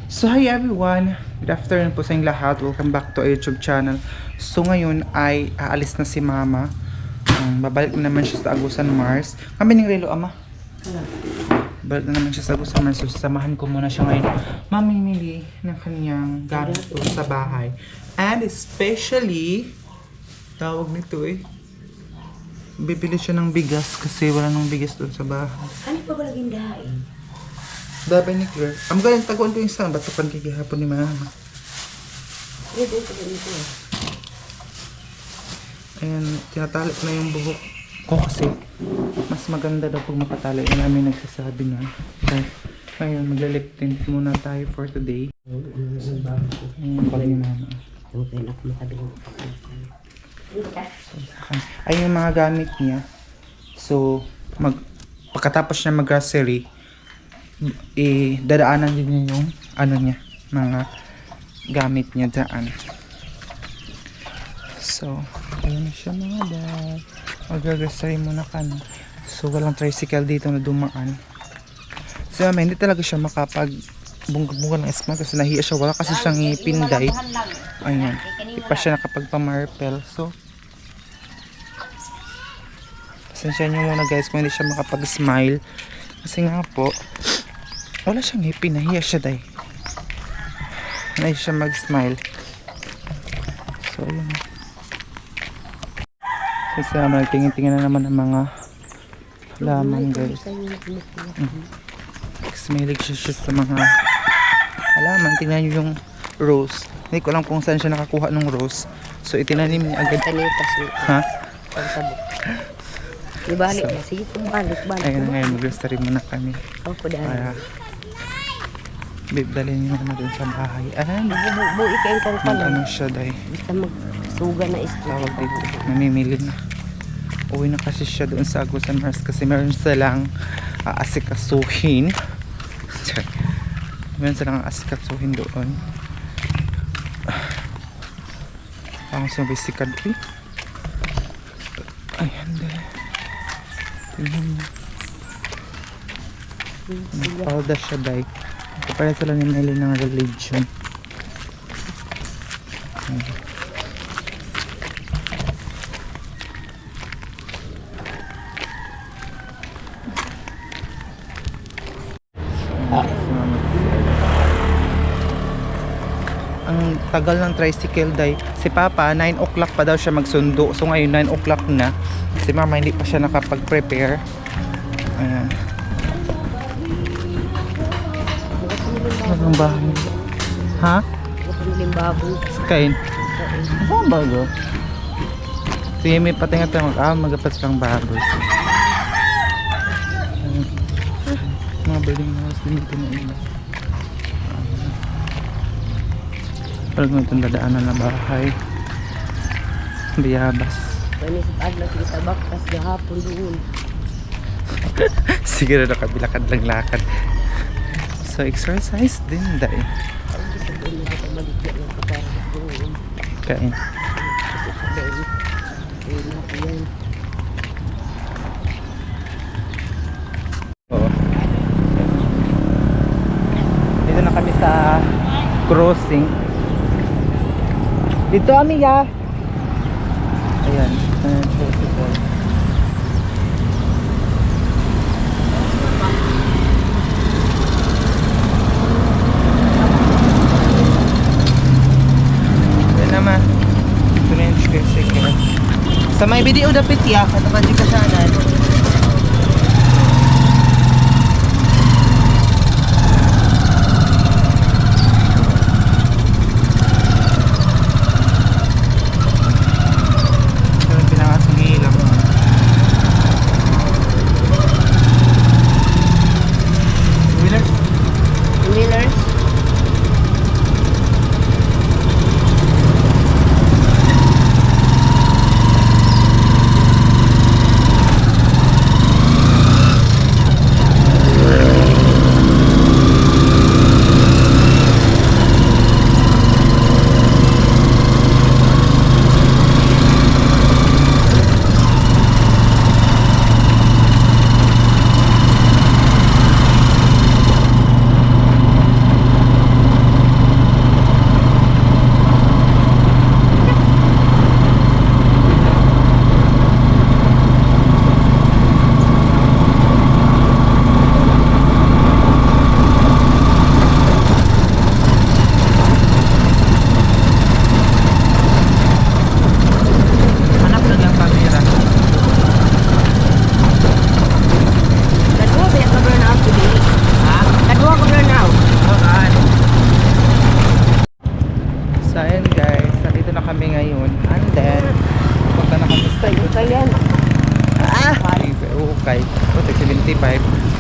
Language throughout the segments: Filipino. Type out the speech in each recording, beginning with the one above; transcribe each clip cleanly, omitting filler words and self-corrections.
So hi everyone, good afternoon po sa inyong lahat. Welcome back to our YouTube channel. So ngayon ay aalis na si Mama. Babalik na naman siya sa Agusan Mars. Kami ng relo, Ama. Babalik na naman siya sa Agusan Mars. So sasamahan ko muna siya ngayon mamimili ng kaniyang gamit po sa bahay. And especially, tawag nito bibili siya ng bigas kasi wala nang bigas doon sa bahay. Ano pa ba laging dahain? Dabay ni Claire. Ang galing, taguan ko yung isang batukan kikihapon ni Mama. Ito ganito. Ayan, tinatali ko na yung buhok ko kasi mas maganda daw pag makatali. Yung namin nagsasabi na. So, ngayon, maglalip tint muna tayo for today. Yung bag ni Mama. Ay, yung mga gamit niya. So, pagkatapos niya mag-grocery, dadaanan din niya yung mga gamit niya dyan. So, ayun na siya mga dad. Mag-grocery muna ka na. So, walang tricycle dito na dumaan. So, hindi talaga siya makapag-bunga ng esma kasi nahiya siya. Wala kasi siyang ipinday. Ayan. Di pa siya nakapagpa-marpel. So, pasensya niyo muna guys kung hindi siya makapag-smile. Kasi nga po, wala siyang ngipin, nahiya siya day. Nahiya siya mag-smile. So, yun. Kasi nagtingin-tingin na naman ang mga halaman guys. Smilig siya sa mga halaman. Tingnan nyo yung rose. Hindi ko alam kung saan siya nakakuha ng rose. So, itinanim niya agad. Ha? Ibalik na. Sige kung balik. Ayun na ngayon, mag-grocery muna kami. Ako dahil. Para dalhin niyo naman dun sa bahay. And Bu'i kayo kang pala. ano siya day. Basta magsuga na isto. Tawag dito. Namimili na. Uwi na kasi siya doon sa Agusan Mars kasi meron silang aasikasuhin. Meron silang aasikasuhin doon. Parang sa bisikad ko. Ayan dahil. Tingnan mo. Palda siya day. Kapala sila ni Nelly ng religion. Ang tagal ng tricycle day. Si Papa 9 o'clock pa daw siya magsundo. So ngayon 9 o'clock na. Si Mama hindi pa siya nakapag-prepare. Ayan. Anong bahay? Ha? Pamiling baboy. Kain. Ano ang bago? Sige, may patingat tayo magapat silang baboy. Mga building house din dito na iba. Parang mo itong dadaanan na bahay. Biyabas. Pwede sa adlas kita baktas gahapon doon. Sige na nakabilakad lang lakad. So exercise din dahil. Kain. Oo. Dito na kami sa crossing. Dito amiga. Ayan. Naman French kasi kaya sa may video dapat ya kataban di kasanan pinangasang ilang Millers.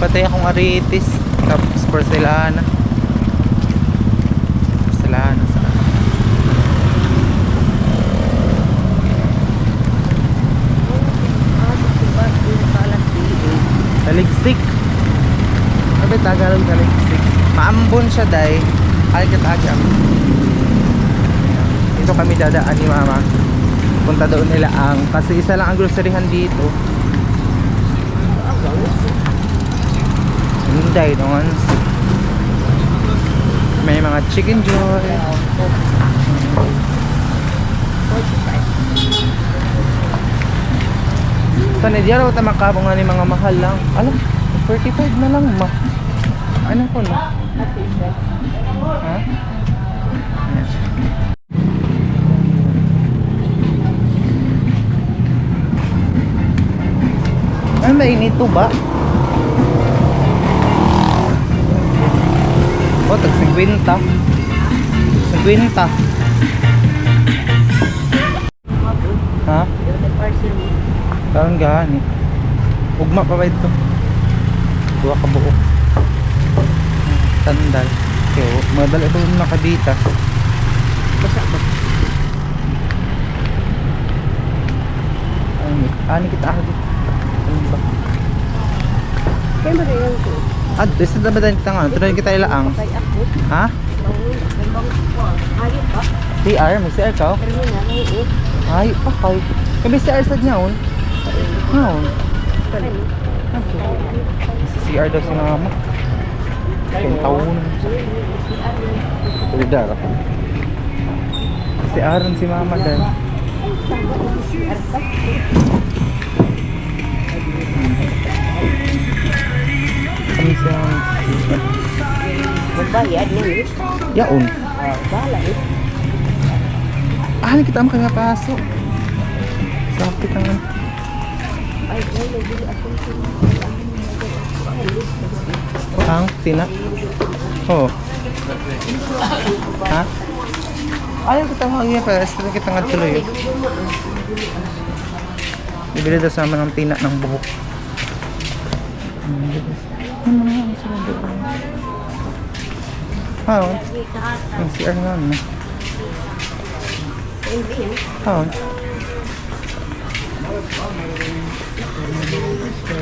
Patay akong aritis. Tapos porcelana. Porcelana sa Taligsik. Sabi Tagalog taligsik. Maambon siya day. Agad-agad. Dito kami dadaan ni mama. Punta doon nila ang kasi isa lang ang groceryhan dito. Hinday doon. May mga chicken joy. Sa Nidia raw tamakabong nga ni mga mahal lang. Alam, 45 na lang ma. Ano ko no? Ha? Ano ba inito ba? Oh, tag 50. 50. Ha? Parang gani. Ugma pa ba ito? Dua ka buo. Tandal. Okay, madal ito nakabita. Basa ba? Ani kita ahli. Ano ba? Kaya ba rin ko? Dito na ba dito nga? Tuloy kita ilaang. Kaya ako. Ha? Ayop pa. CR? May CR ka? Pero yun na, ayop. Ay, pa kay. Kami CR sa niyaon. Haon. CR daw si mama. Kaya taon. Tulidar ako. CR si mama dahil. Kami siya. Magbayad na yun. Yaon. Bala eh. Hindi kita makanya pasok. Sakit ang Ay, nabili akong ang tina. Oh. Ha? Ayaw kita makanya pa. Estra kita nga tuloy. Bibili daw sa ng tina ng buhok. Oh. Ang CR nga ano. Oh.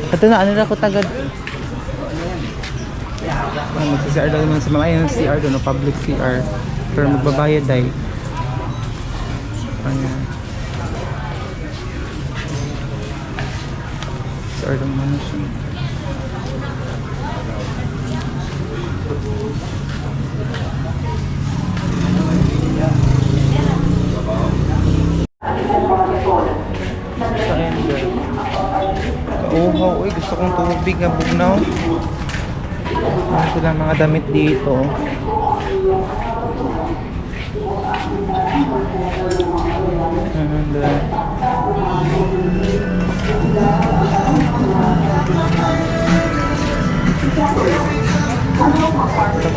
Ito na, ano na ko tagad. Magsi-CR daw naman sa mga ayun CR doon, no? Public CR. Pero magbabayad dahil. Ayan. CR daw naman siya. Kauhaw, uy, gusto kong tubig na bugnaw. Ano sila mga damit dito.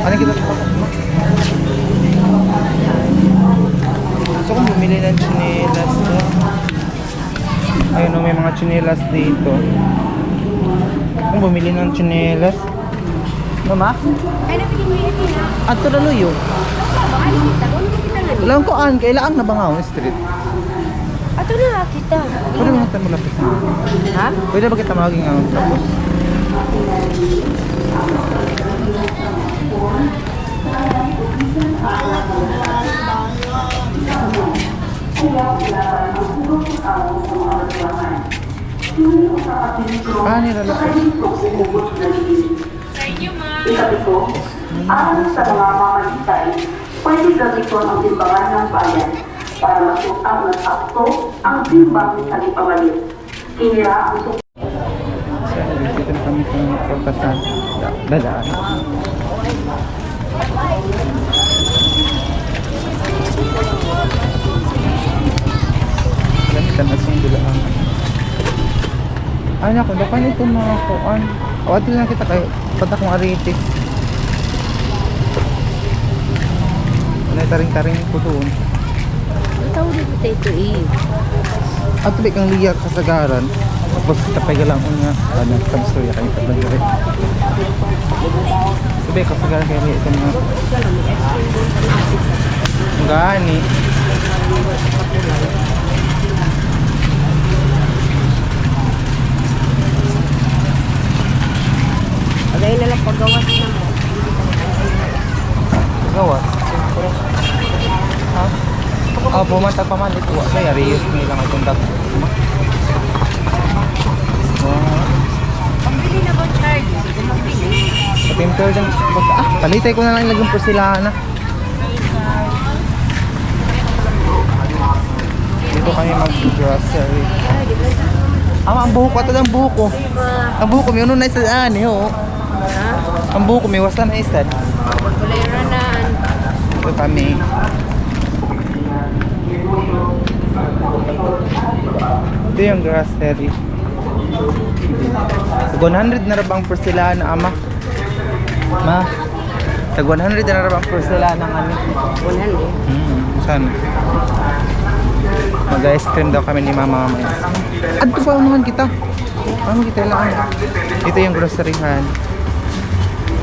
Ano kita ito? Gusto kong bumili ng chinelas to. Ayun o, may mga chinelas dito. Kung bumili ng chinelas. Mama? Ay, nabili mo yan na. At ito na luyo. Bakal kita. Ano kita nga niya? Alam ko kailangan na bangaw street. Ato na kita. Pwede ba kita malapit na? Ha? Pwede ba kita maging tapos? Nilalapit. Ikapito, ayon sa mga mamamagitan, pwede gamiton ang timbangan ng bayan para masutang ng sakto ang timbang sa ipamalit. Kinira ang So, dito na kami kung pagkasan. Dadaan. Gamitan na siyang dulaan. Ay naku, dapat ito mga kuan. O, ato lang kita kayo. Pata kong aritik. Wala taring-taring ko doon. Ang tawag dito ito eh. At tuloy kang liyak kasagaran. Tapos kita pa galang nga. Ano, pag-story kayo pag-lagari. Sabi ko, pag-lagari ito nga. Gani. Pagay na lang paggawas na mo. Gawas. Ha? Oh, bumantag pa man ito. Kaya reuse mo lang itong dapat. Pambili na ba charge? Pambili. Patimper din. Palitay ko na lang ilagong porcelana. Dito kami mag-grocery. Ang buhok ko. Ito ang buhok ko. Ang buhok ko, may uno na isa ani, oh. Ha? Ang buhok ko, may wasta na isa. Kuliranan. Ito kami. Ito yung grocery. 100 na rabang porcelana, ama. Ma, tag 100 na rabang porcelana ng ano. 100. Saan? Mag-ice cream daw kami ni mama mamaya. Adto pa unahan kita. Ano kita lang? Ito yung groceryhan.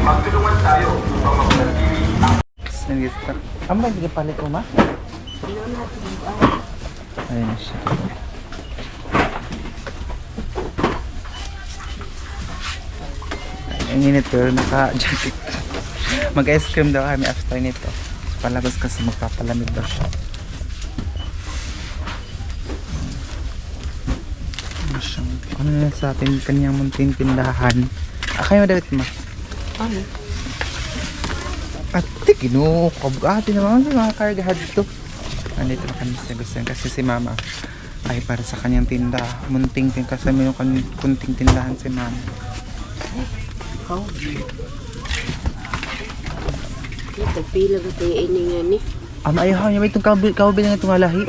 Magtulungan tayo. Saan kita? Ang ba hindi palit ko, ma? Ayun na siya. Ang init pero naka-jacket. Mag-ice cream daw kami after nito. Palabas kasi magpapalamig daw siya. Ano na sa atin kanyang munting tindahan. Kayo madawit ma? Ano? Ate, kinukabugati naman sa mga kargahad to. Nandito na kami sa gusto kasi si mama ay para sa kanyang tinda. Munting tin kasi may kunting tindahan si mama. Ikaw. Ito, pila ba tayo nga ni? Ayaw niya may itong kaubil na itong lahi.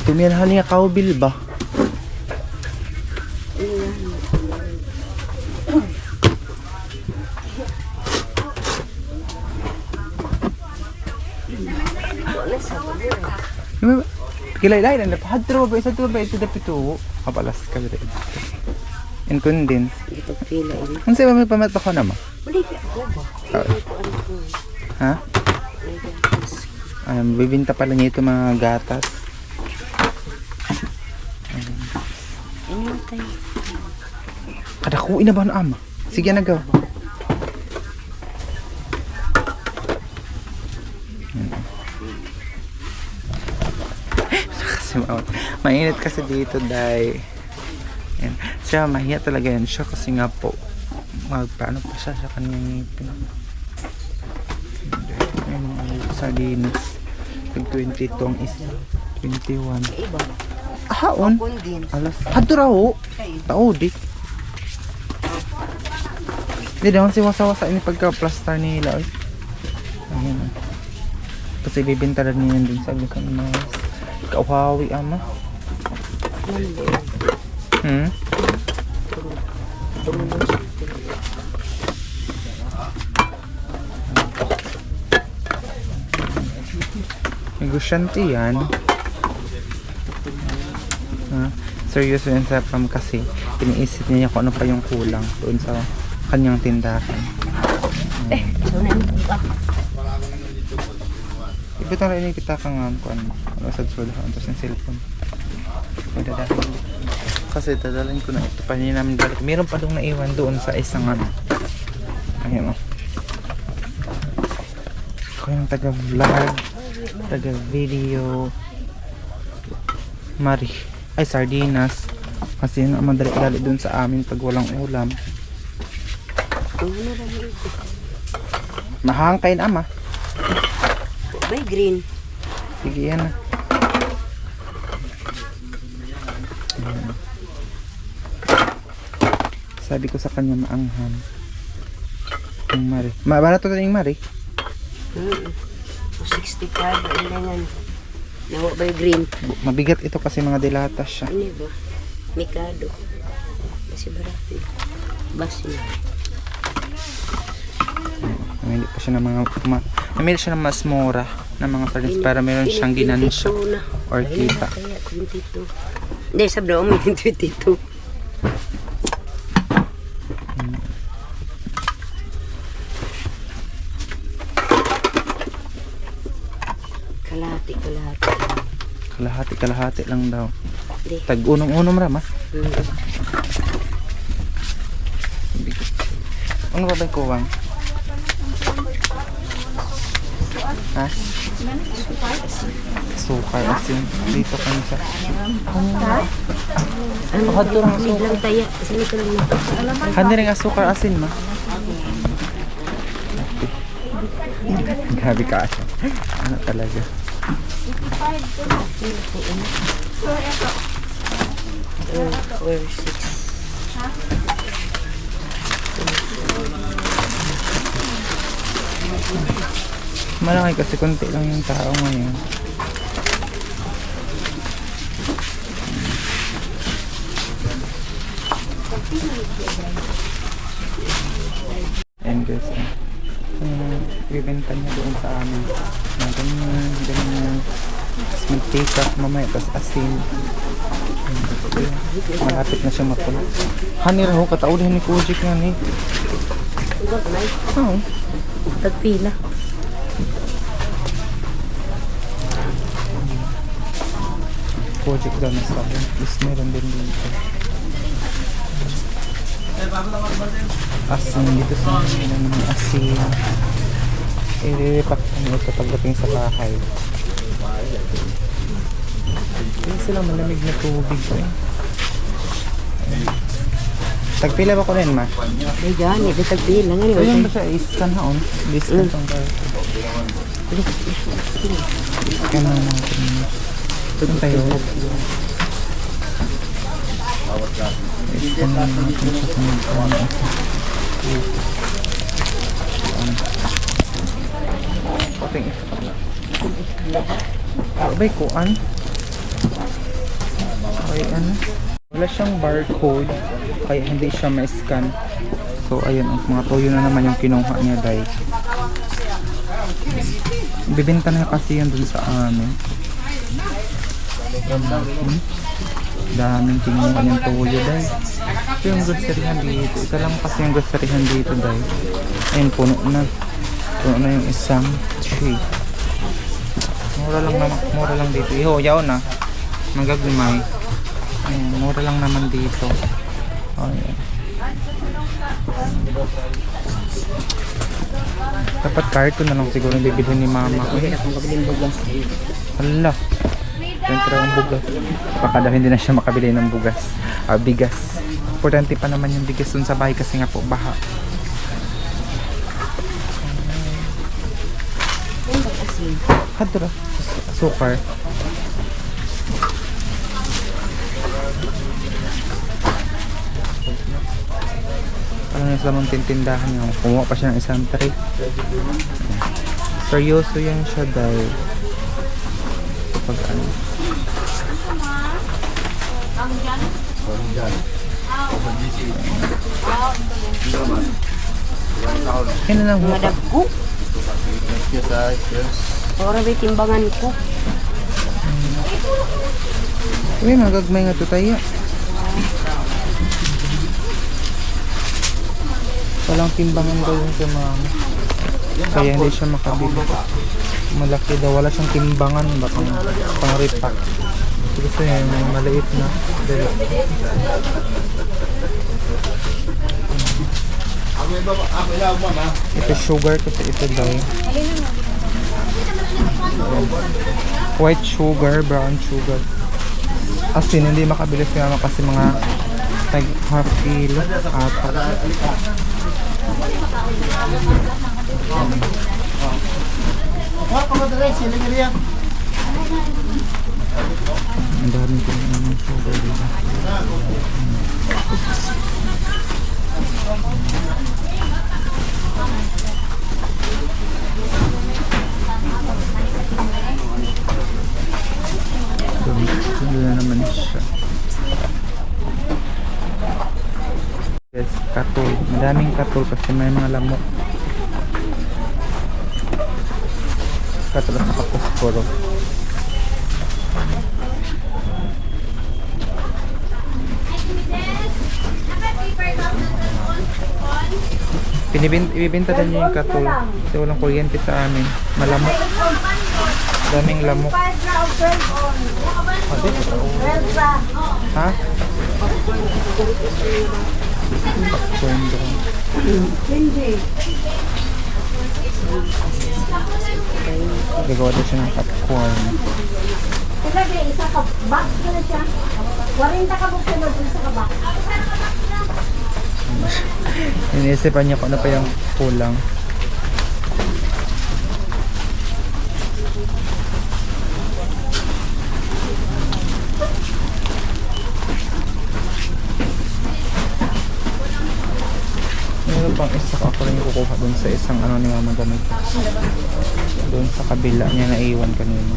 Tumiyahan niya kaubil ba? Kilay-lay na napahadro ba isa to ba ito dapito kapalas ka rin. And condense. Ito pila ini. Ang sabi may pamato ko naman. Wala ko ba? Ha? Bibinta pala niya ito mga gatas. Ano tayo? Kada kuin na ba na ama? Sige na gaw. Mainit kasi dito dahil siya mahiya talaga yan siya kasi nga po magpaano pa siya sa kanyang ngipin. Sardinas tag 22 ang isa 21 Iba. haon alas haduraw tao di naman si wasa-wasa ini pagka-plaster nila oy. Ayun kasi bibenta rin niyan din sa lukan mas kauhawi ama. Negosyante yan. Seryoso yun sa pam kasi iniisip niya kung ano pa yung kulang doon sa kanyang tindahan. Ibutang rin kita kang ano sa sudahan tapos yung cellphone. Madadalhin kasi dadalhin ko na ito pa niya namin balik. Meron pa doon naiwan doon sa isang ano. Ayun o. Ako yung taga-vlog, taga-video. Mari. Ay, sardinas. Kasi yun ang madali-dali doon sa amin pag walang ulam. Mahangkain ama. May green. Sige yan na. Sabi ko sa kanya maanghang. Yung mari. Barato na yung mari? 65 ilangan. Nawa ba yung green? Mabigat ito kasi mga dilatas siya. Ano ba? Mikado. Kasi barato. Basi. Namili pa siya ng mga namili siya ng mas mura. ng mga sardines para meron siyang ginansya 22 na. or kita. Kaya 22. Hindi, sabi na may 22. Kalahati. Kalahati lang daw. Hindi. Tag unom ram ha. Ano ba ba'y kuwang? Ha? Sukar asin. Dito kami sa... Ano? Hadto lang Hindi asukar. lang taya. Sino ko lang na. Handi rin asukar asin ma. Grabe ka siya. Ano talaga? Or 6. Malaki kasi konti lang yung tao ngayon. And guys, ibibenta niya doon sa amin. Ganyan. Tapos mag-take up mamaya, tapos asin. Malapit na siya mapuno. Hanir ho, kataulihan ni Kojik nga ni. Oo. Tagpila. Kojik daw na sa akin. Tapos meron din dito. Asin dito sa mga asin. I-repack kami ito pagdating sa bahay. Hindi sila malamig na tubig ko eh. Tagpila ba ko rin ma? Ay, gani. Di tagpila. Nga So yun yun. ba siya? I-scan haon? I-scan tong bar. Scan na natin. Saan tayo? I-scan na natin siya kung ano. Pating abay kuan. Ay ano? Wala siyang barcode kaya hindi siya ma-scan. So ayun, ang mga toyo na naman yung kinuha niya dahil bibenta na kasi yan dun sa amin. Daming kinuha niyang toyo dahil ito yung groceryhan dito. Ito lang kasi yung groceryhan dito dahil ayun, puno na yung isang tray. Mura lang dito. Ihoyaw na magagumay. Ayan, mura lang naman dito. Ayan. Dapat carton na lang siguro yung bibilhin ni mama. Hala. Siyempre ang bugas. Baka daw hindi na siya makabili ng bugas. Bigas. Importante pa naman yung bigas dun sa bahay kasi nga po baha. Hadra. Sukar. Ano sa mong tintindahan niya. Kumuha pa siya ng isang tray. Seryoso yan siya dahil kapag ano. Yan na lang ho. Madab ko. Orang may timbangan ko. Uy, magagmay nga ito tayo. Walang timbangan daw yung sa mama. Kaya hindi siya makabili. Malaki daw. Wala siyang timbangan. Baka pang-repack. Gusto niya yung mga maliit na. Ito sugar kasi ito daw. White sugar, brown sugar. Asin, hindi makabili si mama kasi mga tag half kilo. Apat. Ang dami ko ng sugar dito. Ito na naman siya. Yes, katol. Madaming katol kasi may mga lamok. Katalas sa Posporo. Ibibenta din niya yung katol. Kasi walang kuryente sa amin. Malamok. Daming lamok. Ha? Popcorn daw. Gagawa daw siya ng popcorn. Kasi isa ka box ka na siya. 40 ka box na isa ka box. Iniisipan niya kung ano pa yung kulang. Meron pang isa ka ako rin kukuha dun sa isang ano ni mama gamit. Doon sa kabila niya naiwan kanina.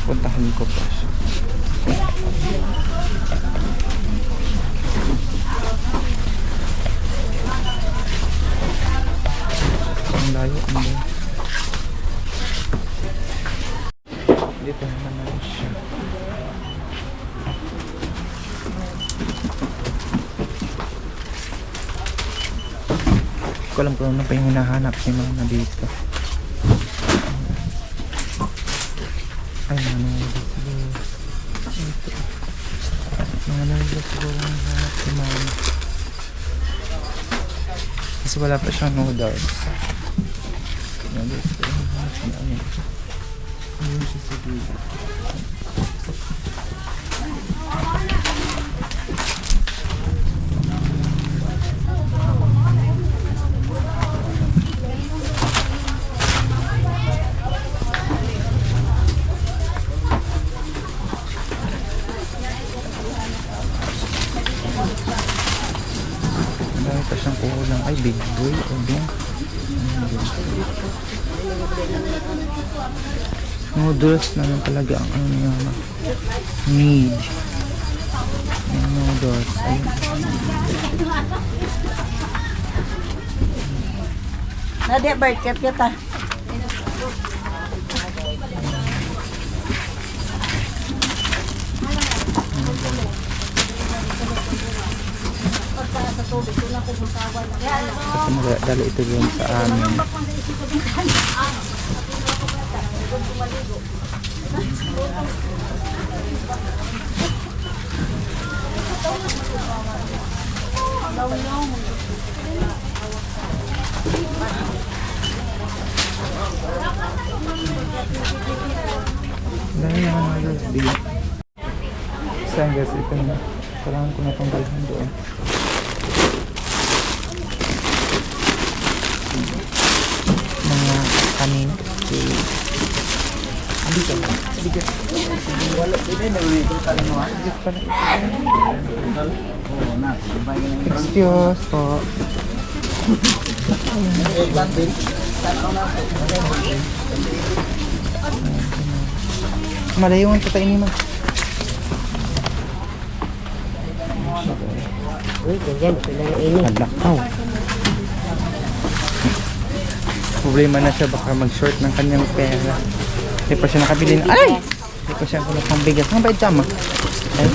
Puntahan ko pa siya. Ang layo, ang layo. Dito naman siya. Hindi ko alam kung ano pa yung hinahanap ni mama dito. Ay, manalo siguro. Ito. Manalo siguro ang hanap ni mama. Kasi wala pa siyang noodles. Manalo siguro ang hanap ni mama. Ayun siya sa dulo. Dahil pa siyang kulang. Ay, big boy. Udong. Noodles na lang talaga ang ano niya. Need. Yung noodles. Ayun. Nadia, Bert, kita. Kasi magdala ito doon sa amin. Dahil naman noodles din. Saan guys, ito na. Kailangan ko na itong dalhin doon. Mga kanin. Dito. Dito. Wala din naman ito tali mo. Dito pala ito. Excuse po. Malayo ang tatay ni mag. Uy, ganyan. Sila na ini. Halakaw. Problema na siya, baka mag-short ng kanyang pera. Hindi pa siya nakabili na. Ay! Hindi pa siya kulang pang bigas. Ang bait tama. Ay,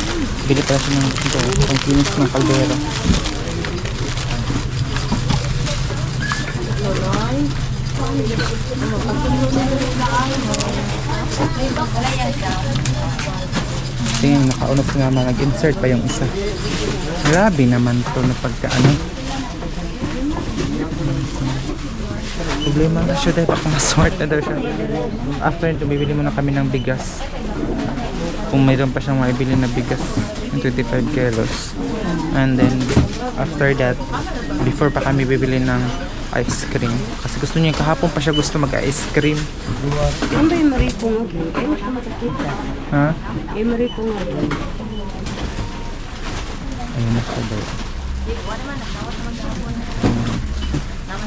bili pala siya ng ito. Ang kinis ng kaldero. Tingnan, nakaunok nga mga nag-insert pa yung isa. Grabe naman to na pagkaano. Problema na siya dahil baka maswart na daw siya. After nito, bibili muna kami ng bigas. Kung mayroon pa siyang maibili na bigas, yung 25 kilos. And then, after that, before pa kami bibili ng ice cream. Kasi gusto niya, kahapon pa siya gusto mag-ice cream. Ano ba yung maripo nga? Ay, mas makakita. Ha? Yung maripo nga. Ayun na siya daw.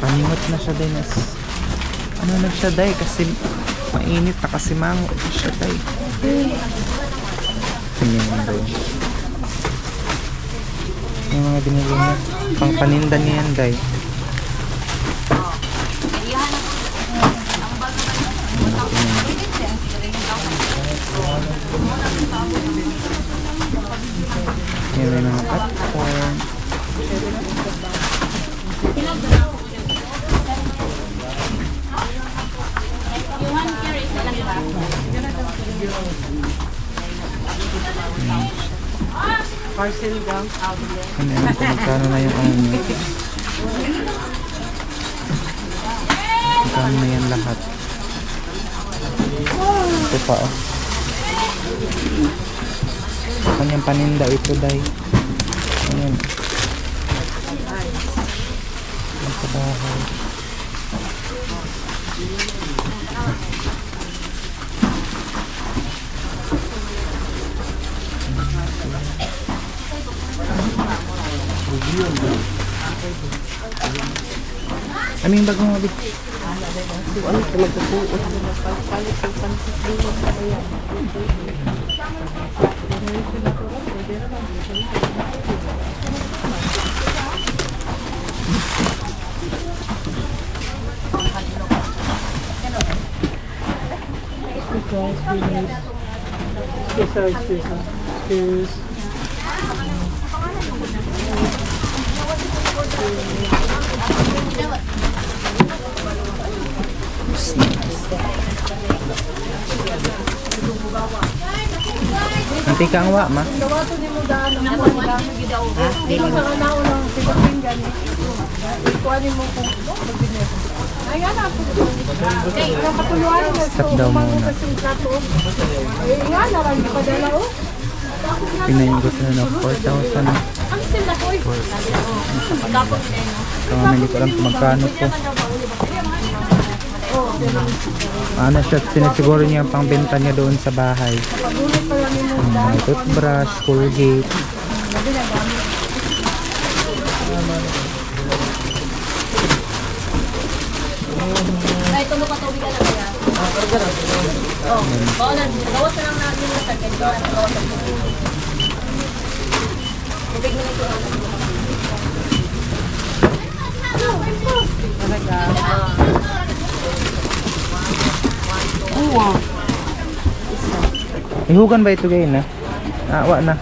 Paningot na siya din. Ano na siya day? Kasi mainit na kasi mango na siya day. Tingnan mo daw. Yung mga binili niya. Pang paninda niya yan, day. Yan may mga popcorn. Parcel daw. Ano yan kung magkano na yung ano niya. Magkano na yan lahat. Ito pa oh. Kanyang paninda ito day. Ayan. Ang sa bahay. Aming bagong mabit. Ano ito magpupuot? Palit ng pansit din. Cheers. Nanti ka ang wa, ma. Stop daw muna. Pinahingot na na 4,000 na. Hindi ko alam kung magkano po. Ano siya, sinisiguro niya ang pangbenta niya doon sa bahay. Toothbrush, Colgate. Ay, tulo ka tubig ka na kaya. Oh, bawlan. Gawas na lang natin yung lasan. Kaya gawas na gawas na tubig. Tubig mo na ito. Ihugan ba ito gayon na? Wa na.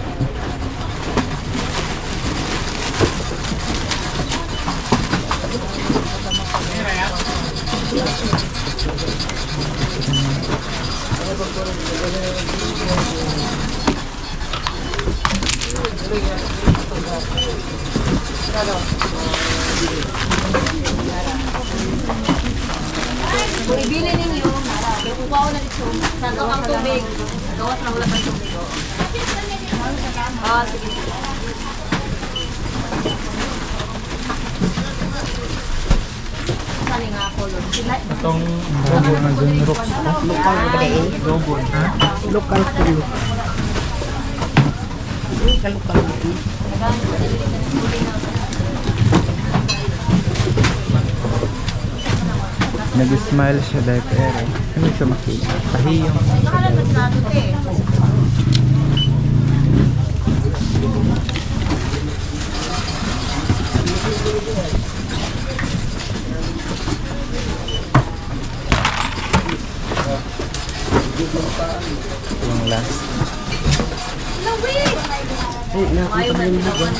Kung ibili ninyo, kukuha ko na dito. Santo ang tubig. Gawas na wala pa tubig. Ah, sige. Saan nga ako? Itong logo na Dunrox. Lokal ba kayo? Logo, ha? Lokal food. Lokal food. Nag-smile siya dahil pero ano siya makita? Tahiyong. Nakalangat na ito eh. Yung last. Ay, nakita mo yung buwan.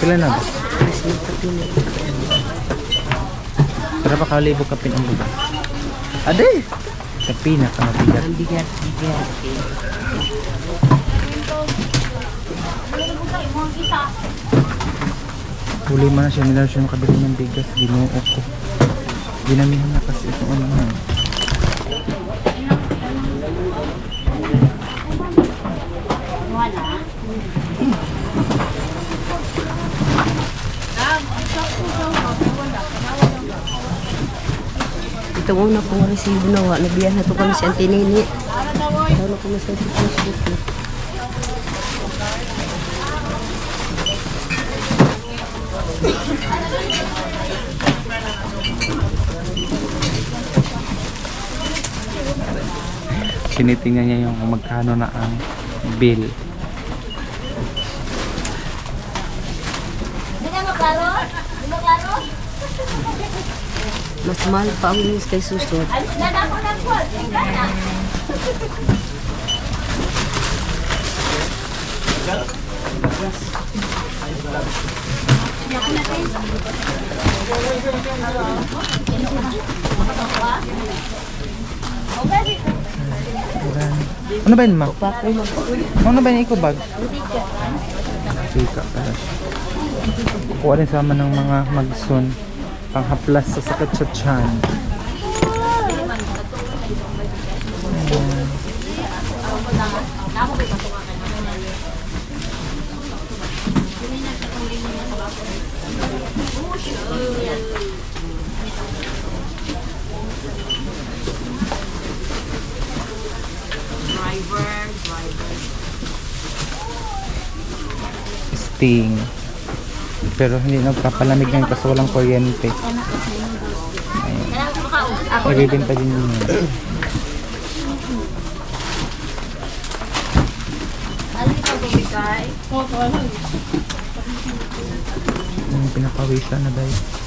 Pila na ba? Alis ng kapino. Tara pa kalibog kapin ang buga. Ade! Kapina ka mabigat. Ang bigat. Huli man na siya, nila siya makabili ng bigas. Ginuo ko. Ginamihan na kasi ito ano na. Ito mo na kung resibo na wa. Nabiyan na ito kami si Auntie Nini. Ito na kami sa Facebook. Tinitingnan niya yung kung magkano na ang bill. Mas mahal pa ang linis kay susod. Ano ba yun, ma? Ano ba yun, bag? Sika pala siya. Kuha rin sama ng mga magson. Panghaplas sa sakit sa tiyan. Sting. Pero hindi nagpapalamig ngayon kasi walang kuryente. Ibibenta din yun. Pinapawisan na dahil.